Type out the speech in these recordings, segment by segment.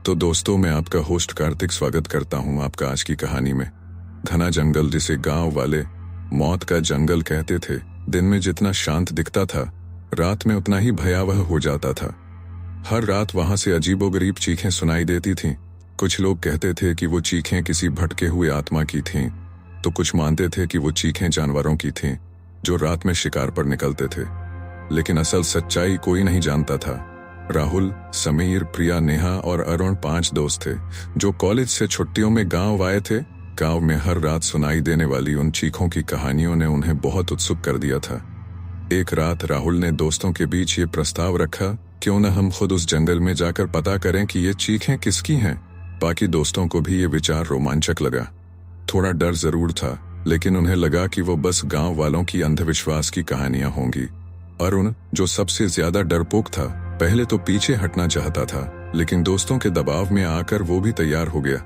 तो दोस्तों, मैं आपका होस्ट कार्तिक स्वागत करता हूं आपका आज की कहानी में। घना जंगल, जिसे गांव वाले मौत का जंगल कहते थे, दिन में जितना शांत दिखता था, रात में उतना ही भयावह हो जाता था। हर रात वहां से अजीबोगरीब चीखें सुनाई देती थीं। कुछ लोग कहते थे कि वो चीखें किसी भटके हुए आत्मा की थीं, तो कुछ मानते थे कि वो चीखें जानवरों की थीं जो रात में शिकार पर निकलते थे। लेकिन असल सच्चाई कोई नहीं जानता था। राहुल, समीर, प्रिया, नेहा और अरुण 5 दोस्त थे जो कॉलेज से छुट्टियों में गांव आए थे। गांव में हर रात सुनाई देने वाली उन चीखों की कहानियों ने उन्हें बहुत उत्सुक कर दिया था। एक रात राहुल ने दोस्तों के बीच ये प्रस्ताव रखा, क्यों न हम खुद उस जंगल में जाकर पता करें कि ये चीखें किसकी हैं। बाकी दोस्तों को भी ये विचार रोमांचक लगा। थोड़ा डर जरूर था, लेकिन उन्हें लगा कि वो बस गांव वालों की अंधविश्वास की कहानियां होंगी। अरुण, जो सबसे ज्यादा डरपोक था, पहले तो पीछे हटना चाहता था, लेकिन दोस्तों के दबाव में आकर वो भी तैयार हो गया।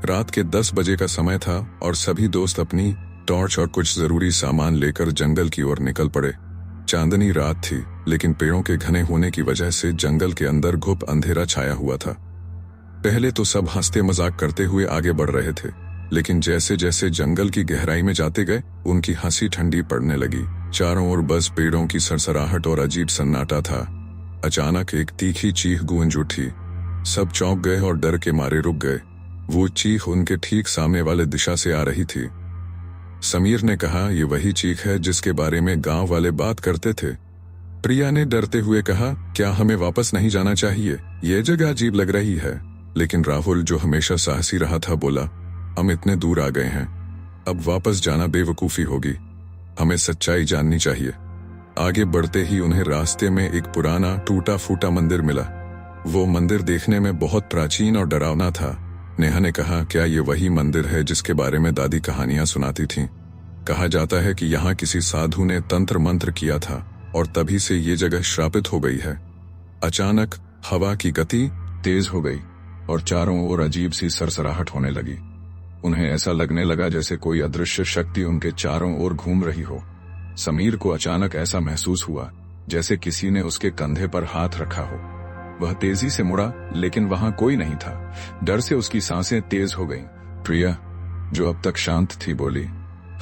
रात के 10 बजे का समय था और सभी दोस्त अपनी टॉर्च और कुछ जरूरी सामान लेकर जंगल की ओर निकल पड़े। चांदनी रात थी, लेकिन पेड़ों के घने होने की वजह से जंगल के अंदर घुप अंधेरा छाया हुआ था। पहले तो सब हंसते मजाक करते हुए आगे बढ़ रहे थे, लेकिन जैसे जैसे जंगल की गहराई में जाते गए, उनकी हंसी ठंडी पड़ने लगी। चारों ओर बस पेड़ों की सरसराहट और अजीब सन्नाटा था। अचानक एक तीखी चीख गूंज उठी। सब चौंक गए और डर के मारे रुक गए। वो चीख उनके ठीक सामने वाले दिशा से आ रही थी। समीर ने कहा, ये वही चीख है जिसके बारे में गांव वाले बात करते थे। प्रिया ने डरते हुए कहा, क्या हमें वापस नहीं जाना चाहिए? ये जगह अजीब लग रही है। लेकिन राहुल, जो हमेशा साहसी रहा था, बोला, हम इतने दूर आ गए हैं, अब वापस जाना बेवकूफी होगी। हमें सच्चाई जाननी चाहिए। आगे बढ़ते ही उन्हें रास्ते में एक पुराना टूटा फूटा मंदिर मिला। वो मंदिर देखने में बहुत प्राचीन और डरावना था। नेहा ने कहा, क्या ये वही मंदिर है जिसके बारे में दादी कहानियां सुनाती थीं? कहा जाता है कि यहाँ किसी साधु ने तंत्र मंत्र किया था और तभी से ये जगह श्रापित हो गई है। अचानक हवा की गति तेज हो गई और चारों ओर अजीब सी सरसराहट होने लगी। उन्हें ऐसा लगने लगा जैसे कोई अदृश्य शक्ति उनके चारों ओर घूम रही हो। समीर को अचानक ऐसा महसूस हुआ जैसे किसी ने उसके कंधे पर हाथ रखा हो। वह तेजी से मुड़ा, लेकिन वहां कोई नहीं था। डर से उसकी सांसें तेज हो गईं। प्रिया, जो अब तक शांत थी, बोली,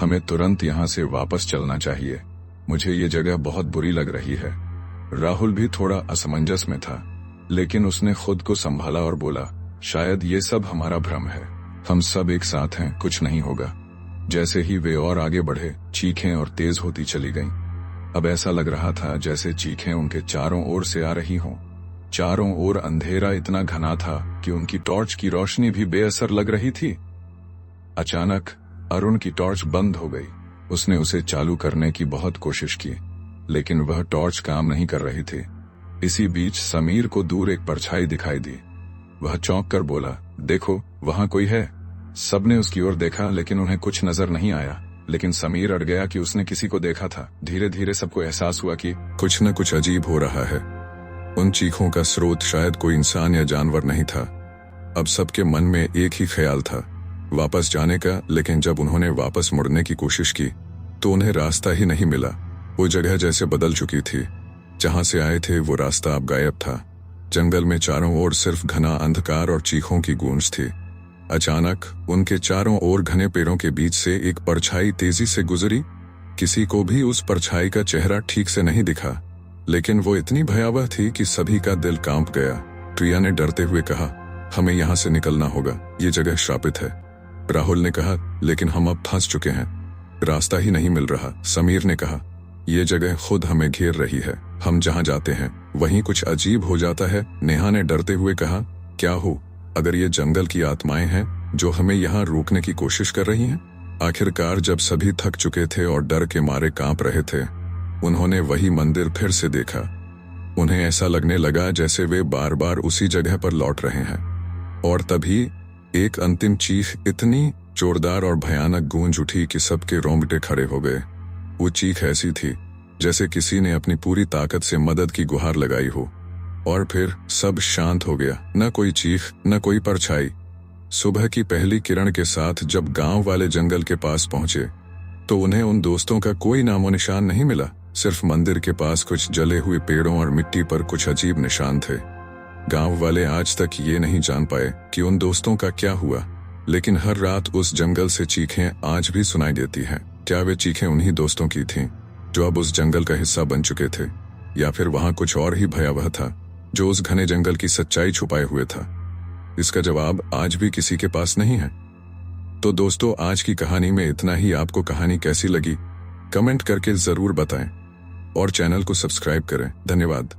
हमें तुरंत यहाँ से वापस चलना चाहिए। मुझे ये जगह बहुत बुरी लग रही है। राहुल भी थोड़ा असमंजस में था, लेकिन उसने खुद को संभाला और बोला, शायद ये सब हमारा भ्रम है। हम सब एक साथ हैं, कुछ नहीं होगा। जैसे ही वे और आगे बढ़े, चीखें और तेज होती चली गईं। अब ऐसा लग रहा था जैसे चीखें उनके चारों ओर से आ रही हों। चारों ओर अंधेरा इतना घना था कि उनकी टॉर्च की रोशनी भी बेअसर लग रही थी। अचानक अरुण की टॉर्च बंद हो गई। उसने उसे चालू करने की बहुत कोशिश की, लेकिन वह टॉर्च काम नहीं कर रही थी। इसी बीच समीर को दूर एक परछाई दिखाई दी। वह चौंक कर बोला, देखो, वहां कोई है। सबने उसकी ओर देखा, लेकिन उन्हें कुछ नजर नहीं आया। लेकिन समीर अड़ गया कि उसने किसी को देखा था। धीरे धीरे सबको एहसास हुआ कि कुछ न कुछ अजीब हो रहा है। उन चीखों का स्रोत शायद कोई इंसान या जानवर नहीं था। अब सबके मन में एक ही ख्याल था, वापस जाने का। लेकिन जब उन्होंने वापस मुड़ने की कोशिश की तो उन्हें रास्ता ही नहीं मिला। वो जगह जैसे बदल चुकी थी। जहां से आए थे वो रास्ता अब गायब था। जंगल में चारों ओर सिर्फ घना अंधकार और चीखों की गूंज थी। अचानक उनके चारों ओर घने पेड़ों के बीच से एक परछाई तेजी से गुजरी। किसी को भी उस परछाई का चेहरा ठीक से नहीं दिखा, लेकिन वो इतनी भयावह थी कि सभी का दिल कांप गया। प्रिया ने डरते हुए कहा, हमें यहाँ से निकलना होगा, ये जगह श्रापित है। राहुल ने कहा, लेकिन हम अब फंस चुके हैं, रास्ता ही नहीं मिल रहा। समीर ने कहा, ये जगह खुद हमें घेर रही है, हम जहाँ जाते हैं वहीं कुछ अजीब हो जाता है। नेहा ने डरते हुए कहा, क्या हो अगर ये जंगल की आत्माएं हैं जो हमें यहाँ रोकने की कोशिश कर रही हैं? आखिरकार जब सभी थक चुके थे और डर के मारे कांप रहे थे, उन्होंने वही मंदिर फिर से देखा। उन्हें ऐसा लगने लगा जैसे वे बार बार उसी जगह पर लौट रहे हैं। और तभी एक अंतिम चीख इतनी जोरदार और भयानक गूंज उठी कि सबके रोंगटे खड़े हो गए। वो चीख ऐसी थी जैसे किसी ने अपनी पूरी ताकत से मदद की गुहार लगाई हो। और फिर सब शांत हो गया, न कोई चीख, न कोई परछाई। सुबह की पहली किरण के साथ जब गांव वाले जंगल के पास पहुंचे तो उन्हें उन दोस्तों का कोई नामो निशान नहीं मिला। सिर्फ मंदिर के पास कुछ जले हुए पेड़ों और मिट्टी पर कुछ अजीब निशान थे। गांव वाले आज तक ये नहीं जान पाए कि उन दोस्तों का क्या हुआ, लेकिन हर रात उस जंगल से चीखें आज भी सुनाई देती हैं। क्या वे चीखें उन्हीं दोस्तों की थीं जो अब उस जंगल का हिस्सा बन चुके थे, या फिर वहां कुछ और ही भयावह था जो उस घने जंगल की सच्चाई छुपाए हुए था? इसका जवाब आज भी किसी के पास नहीं है। तो दोस्तों, आज की कहानी में इतना ही। आपको कहानी कैसी लगी कमेंट करके जरूर बताएं और चैनल को सब्सक्राइब करें। धन्यवाद।